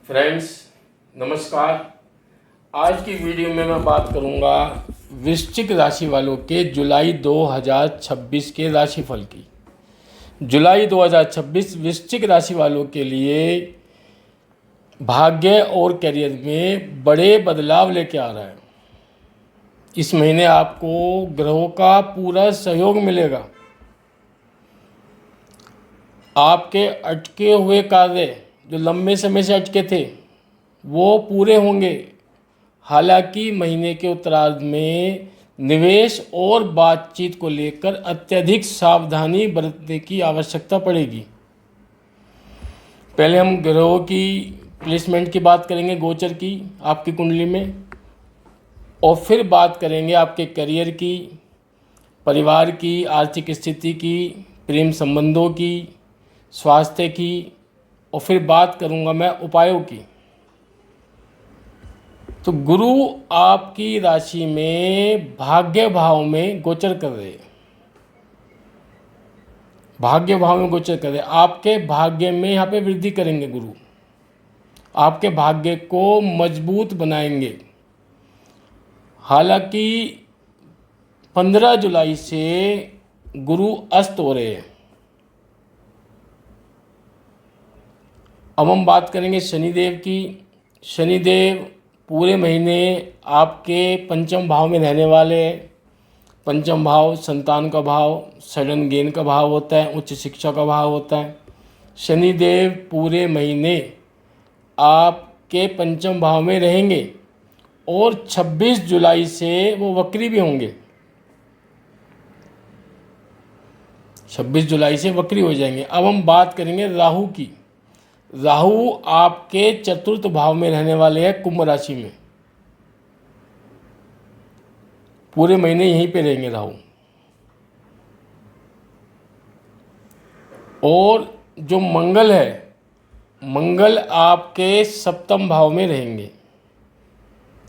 Friends, नमस्कार। आज की वीडियो में मैं बात करूंगा वृश्चिक राशि वालों के जुलाई 2026 के राशिफल की। जुलाई 2026 वृश्चिक राशि वालों के लिए भाग्य और करियर में बड़े बदलाव लेके आ रहा है। इस महीने आपको ग्रहों का पूरा सहयोग मिलेगा। आपके अटके हुए कार्य जो लंबे समय से अटके थे वो पूरे होंगे। हालांकि महीने के उत्तरार्ध में निवेश और बातचीत को लेकर अत्यधिक सावधानी बरतने की आवश्यकता पड़ेगी। पहले हम ग्रहों की प्लेसमेंट की बात करेंगे, गोचर की आपकी कुंडली में, और फिर बात करेंगे आपके करियर की, परिवार की, आर्थिक स्थिति की, प्रेम संबंधों की, स्वास्थ्य की, और फिर बात करूंगा मैं उपायों की। तो गुरु आपकी राशि में भाग्य भाव में गोचर कर रहे हैं। भाग्य भाव में गोचर कर रहे हैं, आपके भाग्य में यहाँ पे वृद्धि करेंगे गुरु। आपके भाग्य को मजबूत बनाएंगे। हालांकि 15 जुलाई से गुरु अस्त हो रहे हैं। अब हम बात करेंगे शनिदेव की। शनिदेव पूरे महीने आपके पंचम भाव में रहने वाले हैं। पंचम भाव संतान का भाव, सडन गेन का भाव होता है, उच्च शिक्षा का भाव होता है। शनिदेव पूरे महीने आपके पंचम भाव में रहेंगे और 26 जुलाई से वो वक्री भी होंगे। 26 जुलाई से वक्री हो जाएंगे। अब हम बात करेंगे राहु की। राहु आपके चतुर्थ भाव में रहने वाले हैं, कुंभ राशि में। पूरे महीने यहीं पे रहेंगे राहु। और जो मंगल है, मंगल आपके सप्तम भाव में रहेंगे।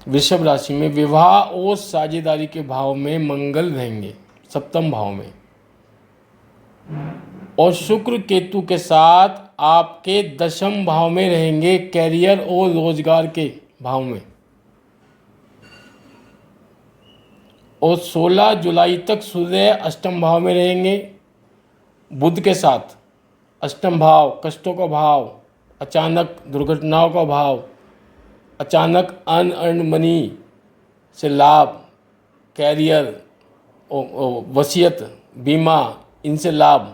वृषभ राशि में विवाह और साझेदारी के भाव में मंगल रहेंगे, सप्तम भाव में। और शुक्र केतु के साथ आपके दशम भाव में रहेंगे, कैरियर और रोजगार के भाव में। और 16 जुलाई तक सूर्य अष्टम भाव में रहेंगे बुध के साथ। अष्टम भाव कष्टों का भाव, अचानक दुर्घटनाओं का भाव, अचानक अनअर्न्ड मनी से लाभ, कैरियर, वसीयत, बीमा, इनसे लाभ,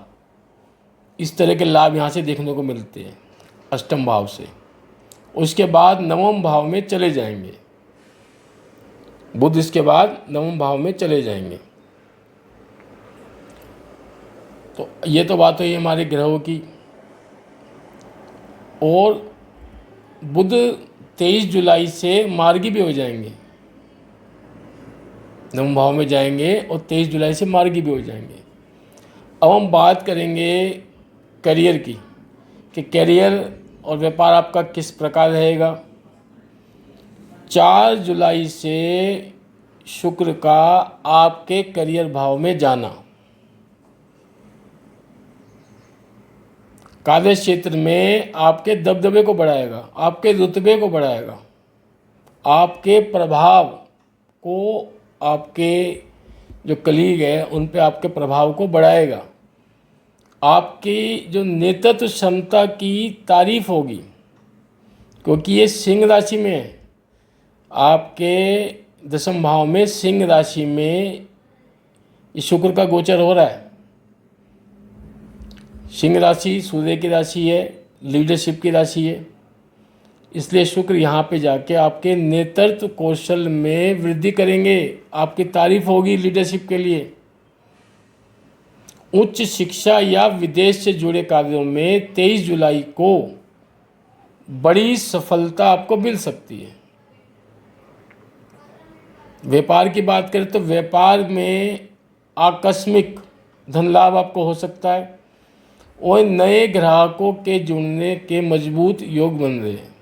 इस तरह के लाभ यहाँ से देखने को मिलते हैं अष्टम भाव से। उसके बाद नवम भाव में चले जाएंगे बुध। इसके बाद नवम भाव में चले जाएंगे। तो ये तो बात हुई हमारे ग्रहों की। और बुध 23 जुलाई से मार्गी भी हो जाएंगे, नवम भाव में जाएंगे और 23 जुलाई से मार्गी भी हो जाएंगे। अब हम बात करेंगे करियर की कि करियर और व्यापार आपका किस प्रकार रहेगा। 4 जुलाई से शुक्र का आपके करियर भाव में जाना कार्य क्षेत्र में आपके दबदबे को बढ़ाएगा, आपके रुतबे को बढ़ाएगा, आपके प्रभाव को, आपके जो कलीग है उन पे आपके प्रभाव को बढ़ाएगा। आपकी जो नेतृत्व क्षमता की तारीफ होगी, क्योंकि ये सिंह राशि में है। आपके दशम भाव में सिंह राशि में ये शुक्र का गोचर हो रहा है। सिंह राशि सूर्य की राशि है, लीडरशिप की राशि है। इसलिए शुक्र यहाँ पे जाके आपके नेतृत्व कौशल में वृद्धि करेंगे, आपकी तारीफ होगी लीडरशिप के लिए। उच्च शिक्षा या विदेश से जुड़े कार्यों में 23 जुलाई को बड़ी सफलता आपको मिल सकती है। व्यापार की बात करें तो व्यापार में आकस्मिक धन लाभ आपको हो सकता है और नए ग्राहकों के जुड़ने के मजबूत योग बन रहे हैं।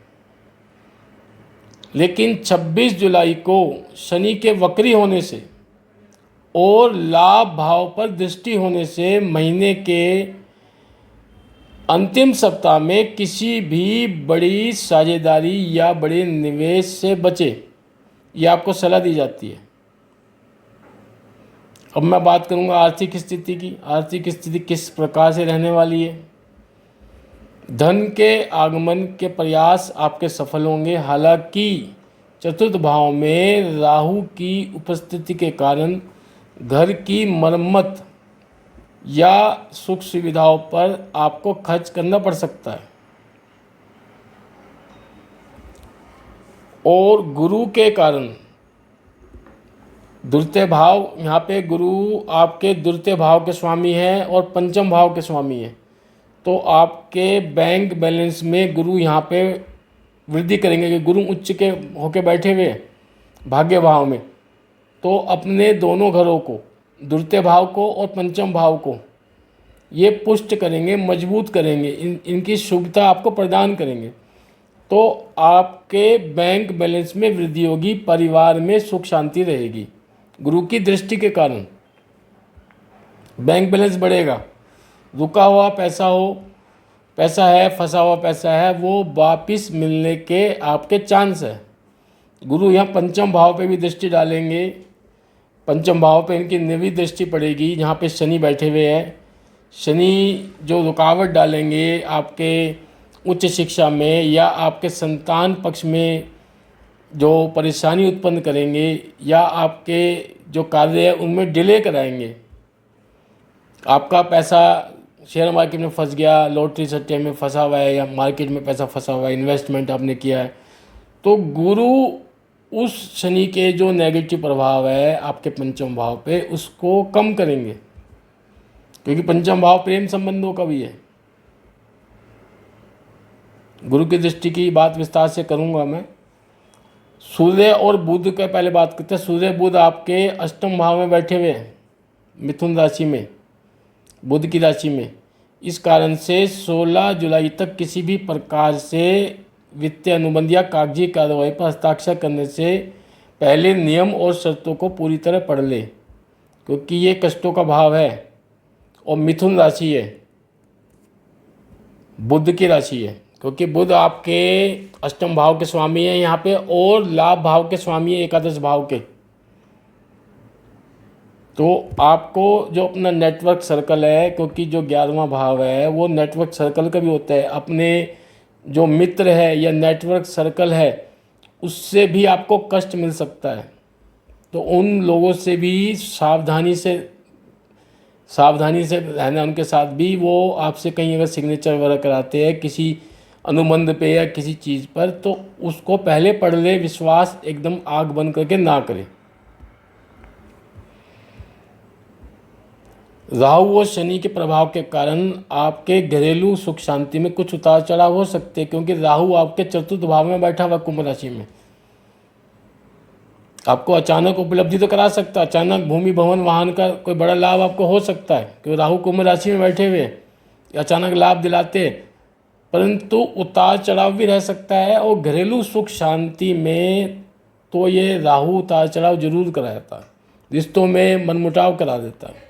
लेकिन 26 जुलाई को शनि के वक्री होने से और लाभ भाव पर दृष्टि होने से महीने के अंतिम सप्ताह में किसी भी बड़ी साझेदारी या बड़े निवेश से बचे, ये आपको सलाह दी जाती है। अब मैं बात करूंगा आर्थिक स्थिति की। आर्थिक स्थिति किस प्रकार से रहने वाली है। धन के आगमन के प्रयास आपके सफल होंगे। हालांकि चतुर्थ भाव में राहु की उपस्थिति के कारण घर की मरम्मत या सुख सुविधाओं पर आपको खर्च करना पड़ सकता है। और गुरु के कारण द्वितीय भाव, यहाँ पे गुरु आपके द्वितीय भाव के स्वामी हैं और पंचम भाव के स्वामी हैं, तो आपके बैंक बैलेंस में गुरु यहाँ पे वृद्धि करेंगे कि गुरु उच्च के होके बैठे हुए हैं भाग्य भाव में, तो अपने दोनों घरों को, द्वितीय भाव को और पंचम भाव को, ये पुष्ट करेंगे, मजबूत करेंगे, इनकी शुभता आपको प्रदान करेंगे। तो आपके बैंक बैलेंस में वृद्धि होगी, परिवार में सुख शांति रहेगी। गुरु की दृष्टि के कारण बैंक बैलेंस बढ़ेगा। रुका हुआ पैसा है, फंसा हुआ पैसा है, वो वापस मिलने के आपके चांस है। गुरु यहाँ पंचम भाव पे भी दृष्टि डालेंगे। पंचम भाव पे इनकी नवी दृष्टि पड़ेगी, जहाँ पे शनि बैठे हुए हैं। शनि जो रुकावट डालेंगे आपके उच्च शिक्षा में या आपके संतान पक्ष में जो परेशानी उत्पन्न करेंगे या आपके जो कार्य है उनमें डिले कराएंगे। आपका पैसा शेयर मार्केट में फंस गया, लॉटरी सट्टे में फंसा हुआ है या मार्केट में पैसा फंसा हुआ है, इन्वेस्टमेंट आपने किया है, तो गुरु उस शनि के जो नेगेटिव प्रभाव है आपके पंचम भाव पे उसको कम करेंगे, क्योंकि पंचम भाव प्रेम संबंधों का भी है। गुरु की दृष्टि की बात विस्तार से करूंगा मैं। सूर्य और बुध का पहले बात करते हैं। सूर्य बुध आपके अष्टम भाव में बैठे हुए हैं, मिथुन राशि में, बुध की राशि में। इस कारण से 16 जुलाई तक किसी भी प्रकार से वित्तीय अनुबंध या कागजी कार्रवाई पर हस्ताक्षर करने से पहले नियम और शर्तों को पूरी तरह पढ़ लें, क्योंकि ये कष्टों का भाव है और मिथुन राशि है, बुध की राशि है, क्योंकि बुध आपके अष्टम भाव के स्वामी हैं यहाँ पे और लाभ भाव के स्वामी है एकादश भाव के। तो आपको जो अपना नेटवर्क सर्कल है, क्योंकि जो 11वां भाव है वो नेटवर्क सर्कल का भी होता है, अपने जो मित्र है या नेटवर्क सर्कल है उससे भी आपको कष्ट मिल सकता है। तो उन लोगों से भी सावधानी से रहना, उनके साथ भी वो आपसे कहीं अगर सिग्नेचर वगैरह कराते हैं किसी अनुबंध पे या किसी चीज़ पर, तो उसको पहले पढ़ ले, विश्वास एकदम आग बंद करके ना करें। राहु और शनि के प्रभाव के कारण आपके घरेलू सुख शांति में कुछ उतार चढ़ाव हो सकते हैं, क्योंकि राहु आपके चतुर्थ भाव में बैठा हुआ कुंभ राशि में। आपको अचानक उपलब्धि तो करा सकता है, अचानक भूमि भवन वाहन का कोई बड़ा लाभ आपको हो सकता है, क्योंकि राहु कुंभ राशि में बैठे हुए अचानक लाभ दिलाते, परंतु उतार चढ़ाव भी रह सकता है। और घरेलू सुख शांति में तो ये राहु उतार चढ़ाव जरूर कराता है, रिश्तों में मनमुटाव करा देता है।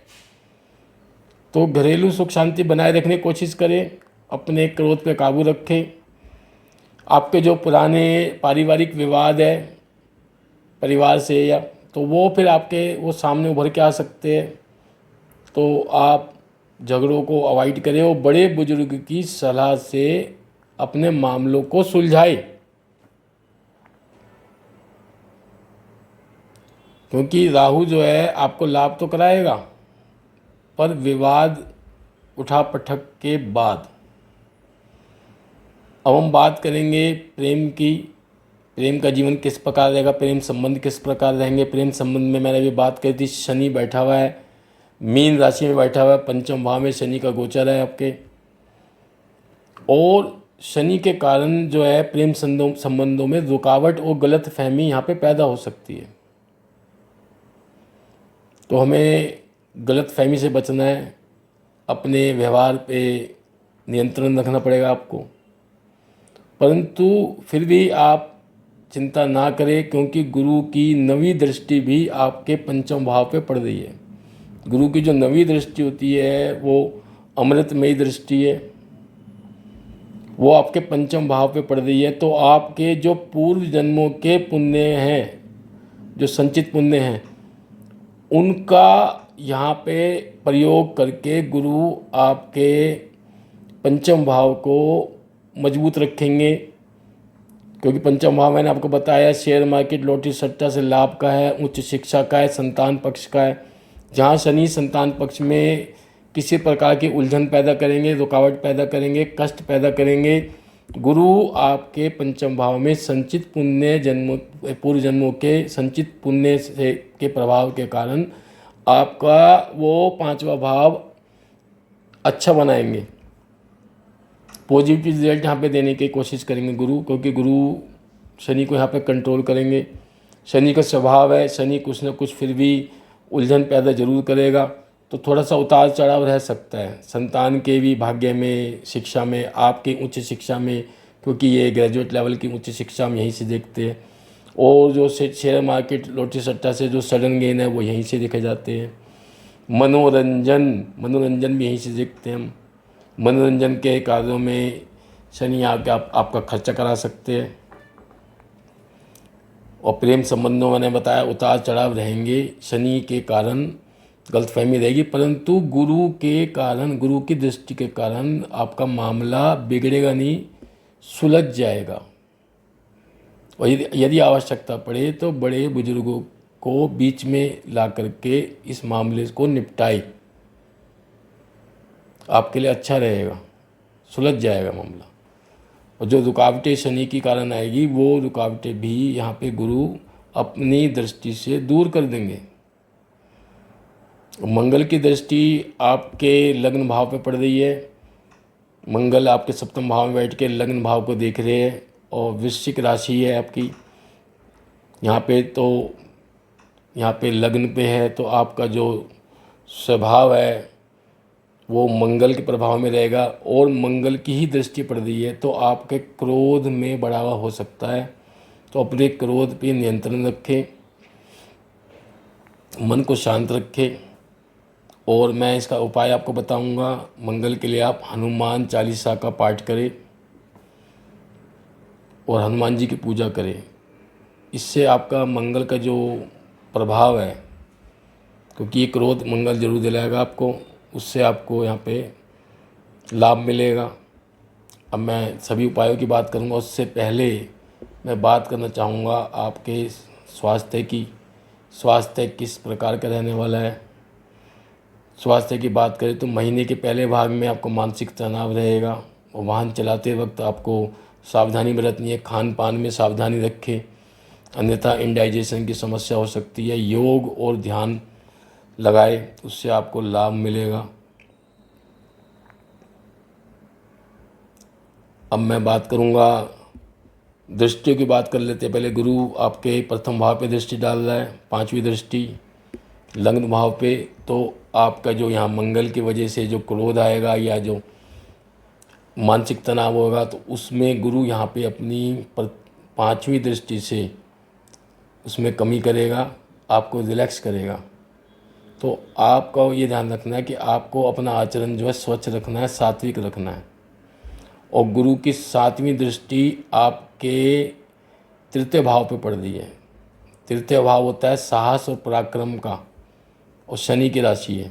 तो घरेलू सुख शांति बनाए रखने की कोशिश करें, अपने क्रोध पे काबू रखें। आपके जो पुराने पारिवारिक विवाद है परिवार से या, तो वो फिर आपके वो सामने उभर के आ सकते हैं, तो आप झगड़ों को अवॉइड करें और बड़े बुजुर्ग की सलाह से अपने मामलों को सुलझाए, क्योंकि राहु जो है आपको लाभ तो कराएगा पर विवाद उठा पटक के बाद। अब हम बात करेंगे प्रेम की। प्रेम का जीवन किस प्रकार रहेगा, प्रेम संबंध किस प्रकार रहेंगे। प्रेम संबंध में मैंने अभी बात करी थी, शनि बैठा हुआ है, मीन राशि में बैठा हुआ है, पंचम भाव में शनि का गोचर है आपके, और शनि के कारण जो है प्रेम संबंधों में रुकावट और गलत फहमी यहाँ पे पैदा हो सकती है। तो हमें गलत फहमी से बचना है, अपने व्यवहार पे नियंत्रण रखना पड़ेगा आपको। परंतु फिर भी आप चिंता ना करें, क्योंकि गुरु की नवी दृष्टि भी आपके पंचम भाव पे पड़ रही है। गुरु की जो नवी दृष्टि होती है वो अमृतमयी दृष्टि है, वो आपके पंचम भाव पे पड़ रही है। तो आपके जो पूर्व जन्मों के पुण्य हैं, जो संचित पुण्य हैं, उनका यहाँ पे प्रयोग करके गुरु आपके पंचम भाव को मजबूत रखेंगे। क्योंकि पंचम भाव मैंने आपको बताया शेयर मार्केट, लॉटरी, सट्टा से लाभ का है, उच्च शिक्षा का है, संतान पक्ष का है। जहाँ शनि संतान पक्ष में किसी प्रकार की उलझन पैदा करेंगे, रुकावट पैदा करेंगे, कष्ट पैदा करेंगे, गुरु आपके पंचम भाव में संचित पुण्य जन्म, पूर्व जन्मों के संचित पुण्य से के प्रभाव के कारण आपका वो पांचवा भाव अच्छा बनाएंगे। पॉजिटिव रिजल्ट यहाँ पे देने की कोशिश करेंगे गुरु, क्योंकि गुरु शनि को यहाँ पे कंट्रोल करेंगे। शनि का स्वभाव है, शनि कुछ ना कुछ फिर भी उलझन पैदा जरूर करेगा, तो थोड़ा सा उतार चढ़ाव रह सकता है संतान के भी भाग्य में, शिक्षा में, आपके उच्च शिक्षा में, क्योंकि ये ग्रेजुएट लेवल की उच्च शिक्षा में यहीं से देखते हैं। और जो शेयर मार्केट, लॉटरी, सट्टा से जो सडन गेन है वो यहीं से देखे जाते हैं। मनोरंजन भी यहीं से देखते हैं हम। मनोरंजन के कार्यों में शनि आके आपका खर्चा करा सकते हैं। और प्रेम संबंधों मैंने बताया उतार चढ़ाव रहेंगे, शनि के कारण गलतफहमी रहेगी, परंतु गुरु के कारण, गुरु की दृष्टि के कारण आपका मामला बिगड़ेगा नहीं, सुलझ जाएगा। और यदि आवश्यकता पड़े तो बड़े बुजुर्गों को बीच में ला करके इस मामले को निपटाए, आपके लिए अच्छा रहेगा, सुलझ जाएगा मामला। और जो रुकावटें शनि के कारण आएगी वो रुकावटें भी यहाँ पे गुरु अपनी दृष्टि से दूर कर देंगे। मंगल की दृष्टि आपके लग्न भाव पे पड़ रही है। मंगल आपके सप्तम भाव में बैठ के लग्न भाव को देख रहे हैं और वृश्चिक राशि है आपकी यहाँ पे, तो यहाँ पे लग्न पे है, तो आपका जो स्वभाव है वो मंगल के प्रभाव में रहेगा और मंगल की ही दृष्टि पड़ रही है, तो आपके क्रोध में बढ़ावा हो सकता है। तो अपने क्रोध पे नियंत्रण रखें, मन को शांत रखें। और मैं इसका उपाय आपको बताऊंगा। मंगल के लिए आप हनुमान चालीसा का पाठ करें और हनुमान जी की पूजा करें। इससे आपका मंगल का जो प्रभाव है, क्योंकि ये क्रोध मंगल जरूर दिलाएगा आपको, उससे आपको यहाँ पे लाभ मिलेगा। अब मैं सभी उपायों की बात करूँगा, उससे पहले मैं बात करना चाहूँगा आपके स्वास्थ्य की। स्वास्थ्य किस प्रकार का रहने वाला है। स्वास्थ्य की बात करें तो महीने के पहले भाग में आपको मानसिक तनाव रहेगा और वाहन चलाते वक्त आपको सावधानी बरतनी है। खान पान में सावधानी रखें, अन्यथा इंडाइजेशन की समस्या हो सकती है। योग और ध्यान लगाए, उससे आपको लाभ मिलेगा। अब मैं बात करूंगा दृष्टियों की बात कर लेते हैं। पहले गुरु आपके प्रथम भाव पे दृष्टि डाल रहा है, पांचवी दृष्टि लग्न भाव पे, तो आपका जो यहाँ मंगल की वजह से जो क्रोध आएगा या जो मानसिक तनाव होगा, तो उसमें गुरु यहाँ पे अपनी पांचवी दृष्टि से उसमें कमी करेगा, आपको रिलैक्स करेगा। तो आपको ये ध्यान रखना है कि आपको अपना आचरण जो है स्वच्छ रखना है, सात्विक रखना है। और गुरु की सातवीं दृष्टि आपके तृतीय भाव पे पड़ रही है। तृतीय भाव होता है साहस और पराक्रम का, और शनि की राशि है।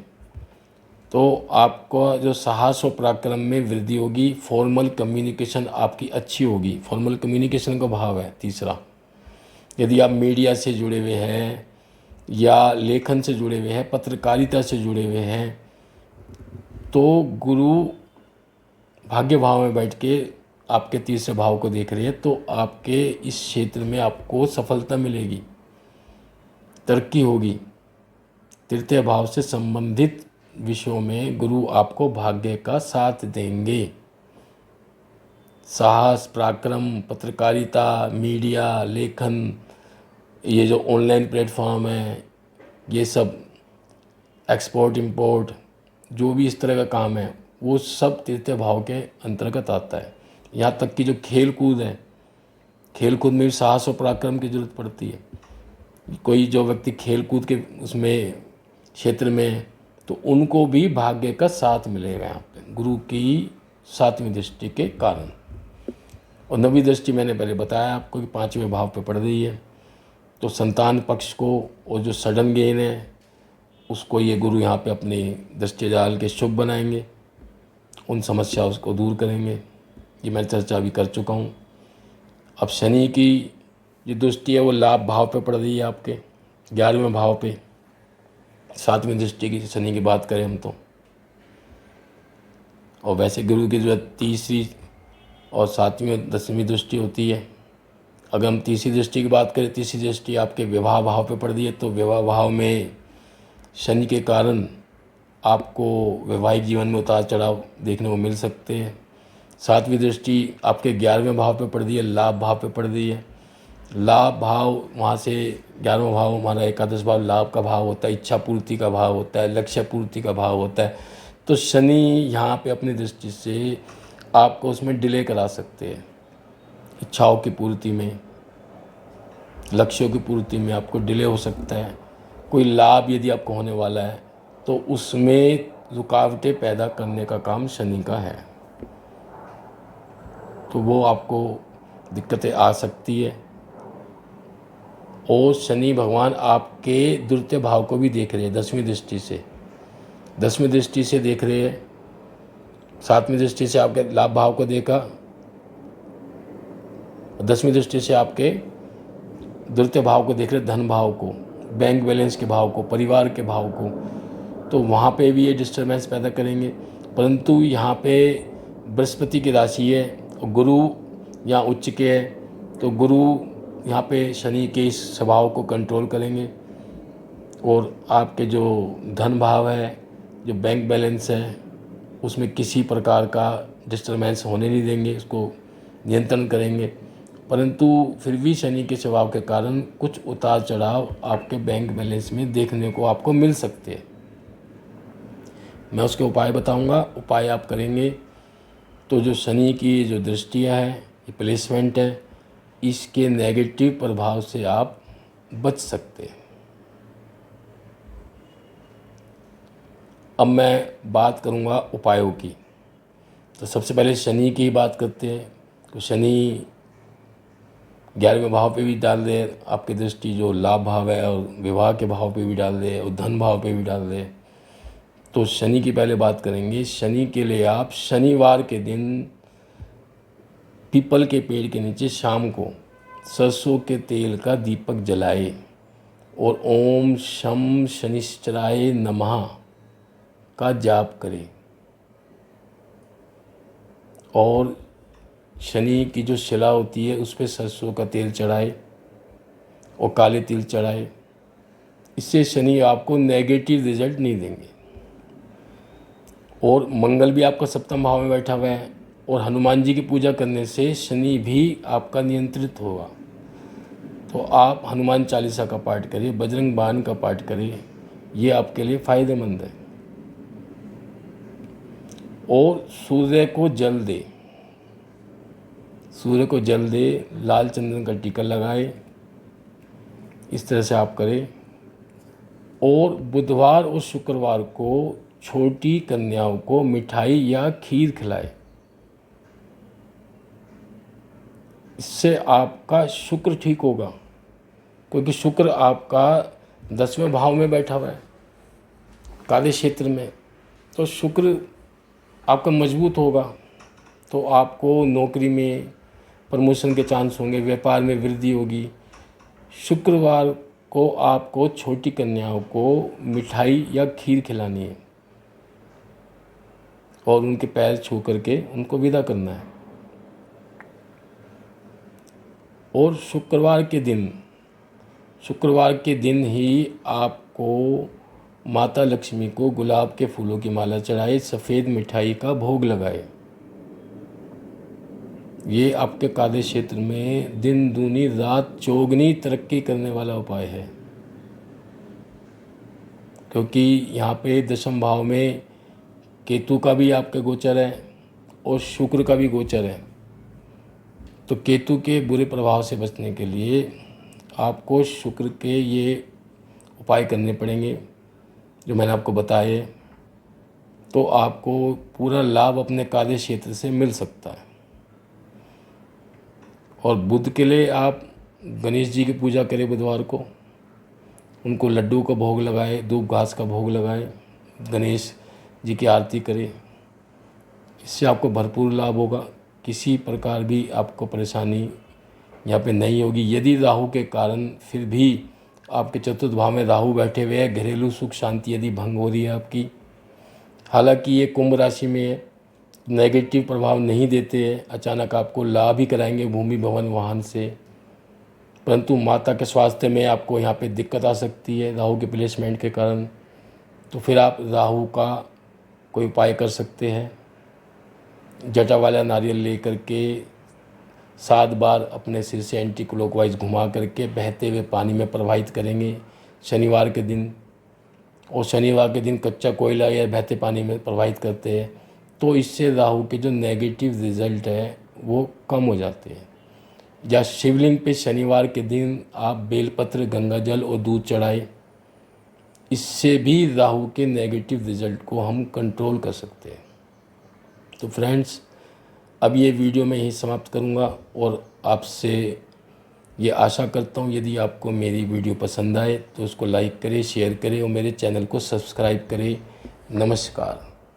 तो आपको जो साहस और पराक्रम में वृद्धि होगी। फॉर्मल कम्युनिकेशन आपकी अच्छी होगी। फॉर्मल कम्युनिकेशन का भाव है तीसरा। यदि आप मीडिया से जुड़े हुए हैं या लेखन से जुड़े हुए हैं, पत्रकारिता से जुड़े हुए हैं, तो गुरु भाग्य भाव में बैठ के आपके तीसरे भाव को देख रहे हैं, तो आपके इस क्षेत्र में आपको सफलता मिलेगी, तरक्की होगी। तृतीय भाव से संबंधित विषयों में गुरु आपको भाग्य का साथ देंगे। साहस, पराक्रम, पत्रकारिता, मीडिया, लेखन, ये जो ऑनलाइन प्लेटफॉर्म है, ये सब एक्सपोर्ट इंपोर्ट, जो भी इस तरह का काम है, वो सब तृतीय भाव के अंतर्गत आता है। यहाँ तक कि जो खेल कूद है, खेल कूद में भी साहस और पराक्रम की जरूरत पड़ती है। कोई जो व्यक्ति खेल कूद के उसमें क्षेत्र में, तो उनको भी भाग्य का साथ मिलेगा यहाँ पे गुरु की सातवीं दृष्टि के कारण। और नवी दृष्टि मैंने पहले बताया आपको कि 5वें भाव पे पड़ रही है, तो संतान पक्ष को और जो सडन गेन है उसको ये गुरु यहाँ पे अपनी दृष्टि डाल के शुभ बनाएंगे, उन समस्याओं को दूर करेंगे। ये मैं चर्चा अभी कर चुका हूँ। अब शनि की जो दृष्टि है वो लाभ भाव पे पड़ रही है आपके 11वें भाव पे। 7वीं दृष्टि की शनि की बात करें हम तो, और वैसे गुरु की जो है 3री और 7वीं और 10वीं दृष्टि होती है। अगर हम 3री दृष्टि की बात करें, 3री दृष्टि आपके विवाह भाव पे पड़ रही है, तो विवाह भाव में शनि के कारण आपको वैवाहिक जीवन में उतार चढ़ाव देखने को मिल सकते हैं। 7वीं दृष्टि आपके 11वें भाव पे पड़ रही है, लाभ भाव पे पड़ रही है। लाभ भाव वहाँ से 11वां भाव हमारा एकादश भाव लाभ का भाव होता है, इच्छा पूर्ति का भाव होता है, लक्ष्य पूर्ति का भाव होता है। तो शनि यहाँ पे अपनी दृष्टि से आपको उसमें डिले करा सकते हैं, इच्छाओं की पूर्ति में, लक्ष्यों की पूर्ति में आपको डिले हो सकता है। कोई लाभ यदि आपको होने वाला है तो उसमें रुकावटें पैदा करने का काम शनि का है, तो वो आपको दिक्कतें आ सकती है। और शनि भगवान आपके द्वितीय भाव को भी देख रहे हैं 10वीं दृष्टि से, 10वीं दृष्टि से देख रहे हैं। 7वीं दृष्टि से आपके लाभ भाव को देखा, 10वीं दृष्टि से आपके द्वितीय भाव को देख रहे, धन भाव को, बैंक बैलेंस के भाव को, परिवार के भाव को। तो वहाँ पे भी ये डिस्टर्बेंस पैदा करेंगे। परंतु यहाँ पे बृहस्पति की राशि है और गुरु यहाँ उच्च के है, तो गुरु यहाँ पे शनि के इस स्वभाव को कंट्रोल करेंगे और आपके जो धन भाव है, जो बैंक बैलेंस है, उसमें किसी प्रकार का डिस्टर्बेंस होने नहीं देंगे, उसको नियंत्रण करेंगे। परंतु फिर भी शनि के स्वभाव के कारण कुछ उतार चढ़ाव आपके बैंक बैलेंस में देखने को आपको मिल सकते हैं। मैं उसके उपाय बताऊंगा, उपाय आप करेंगे तो जो शनि की जो दृष्टियाँ है, ये प्लेसमेंट है, इसके नेगेटिव प्रभाव से आप बच सकते हैं। अब मैं बात करूंगा उपायों की। तो सबसे पहले शनि की ही बात करते हैं। तो शनि 11वें भाव पे भी डाल रहे हैं आपकी दृष्टि, जो लाभ भाव है, और विवाह के भाव पे भी डाल रहे हैं और धन भाव पे भी डाल रहे हैं। तो शनि की पहले बात करेंगे। शनि के लिए आप शनिवार के दिन पीपल के पेड़ के नीचे शाम को सरसों के तेल का दीपक जलाए और ओम शम शनिश्चराय नमः का जाप करें और शनि की जो शिला होती है उस पर सरसों का तेल चढ़ाए और काले तिल चढ़ाए। इससे शनि आपको नेगेटिव रिजल्ट नहीं देंगे। और मंगल भी आपका सप्तम भाव में बैठा हुआ है और हनुमान जी की पूजा करने से शनि भी आपका नियंत्रित होगा। तो आप हनुमान चालीसा का पाठ करिए, बजरंग बाण का पाठ करिए, ये आपके लिए फ़ायदेमंद है। और सूर्य को जल दे, सूर्य को जल दे, लाल चंदन का टीका लगाए, इस तरह से आप करें। और बुधवार और शुक्रवार को छोटी कन्याओं को मिठाई या खीर खिलाए, इससे आपका शुक्र ठीक होगा, क्योंकि शुक्र आपका 10वें भाव में बैठा हुआ है कार्य क्षेत्र में। तो शुक्र आपका मजबूत होगा तो आपको नौकरी में प्रमोशन के चांस होंगे, व्यापार में वृद्धि होगी। शुक्रवार को आपको छोटी कन्याओं को मिठाई या खीर खिलानी है और उनके पैर छू करके उनको विदा करना है। और शुक्रवार के दिन ही आपको माता लक्ष्मी को गुलाब के फूलों की माला चढ़ाए, सफ़ेद मिठाई का भोग लगाए। ये आपके कार्य क्षेत्र में दिन दूनी रात चौगनी तरक्की करने वाला उपाय है, क्योंकि यहाँ पे 10वें भाव में केतु का भी आपका गोचर है और शुक्र का भी गोचर है। तो केतु के बुरे प्रभाव से बचने के लिए आपको शुक्र के ये उपाय करने पड़ेंगे जो मैंने आपको बताए, तो आपको पूरा लाभ अपने कार्य क्षेत्र से मिल सकता है। और बुध के लिए आप गणेश जी की पूजा करें बुधवार को, उनको लड्डू का भोग लगाए, दूब घास का भोग लगाए, गणेश जी की आरती करें। इससे आपको भरपूर लाभ होगा, किसी प्रकार भी आपको परेशानी यहाँ पे नहीं होगी। यदि राहु के कारण फिर भी आपके चतुर्थ भाव में राहु बैठे हुए हैं, घरेलू सुख शांति यदि भंग हो रही है आपकी, हालांकि ये कुंभ राशि में है, नेगेटिव प्रभाव नहीं देते हैं, अचानक आपको लाभ ही कराएंगे भूमि भवन वाहन से, परंतु माता के स्वास्थ्य में आपको यहाँ पे दिक्कत आ सकती है राहु के प्लेसमेंट के कारण। तो फिर आप राहु का कोई उपाय कर सकते हैं। जटा वाला नारियल लेकर के 7 बार अपने सिर से एंटी क्लॉकवाइज घुमा करके बहते हुए पानी में प्रवाहित करेंगे शनिवार के दिन। और शनिवार के दिन कच्चा कोयला या बहते पानी में प्रवाहित करते हैं, तो इससे राहु के जो नेगेटिव रिजल्ट है वो कम हो जाते हैं। या शिवलिंग पे शनिवार के दिन आप बेलपत्र, गंगा जल और दूध चढ़ाए, इससे भी राहु के नेगेटिव रिजल्ट को हम कंट्रोल कर सकते हैं। तो फ्रेंड्स, अब ये वीडियो मैं यहीं समाप्त करूँगा और आपसे ये आशा करता हूँ यदि आपको मेरी वीडियो पसंद आए तो उसको लाइक करें, शेयर करें और मेरे चैनल को सब्सक्राइब करें। नमस्कार।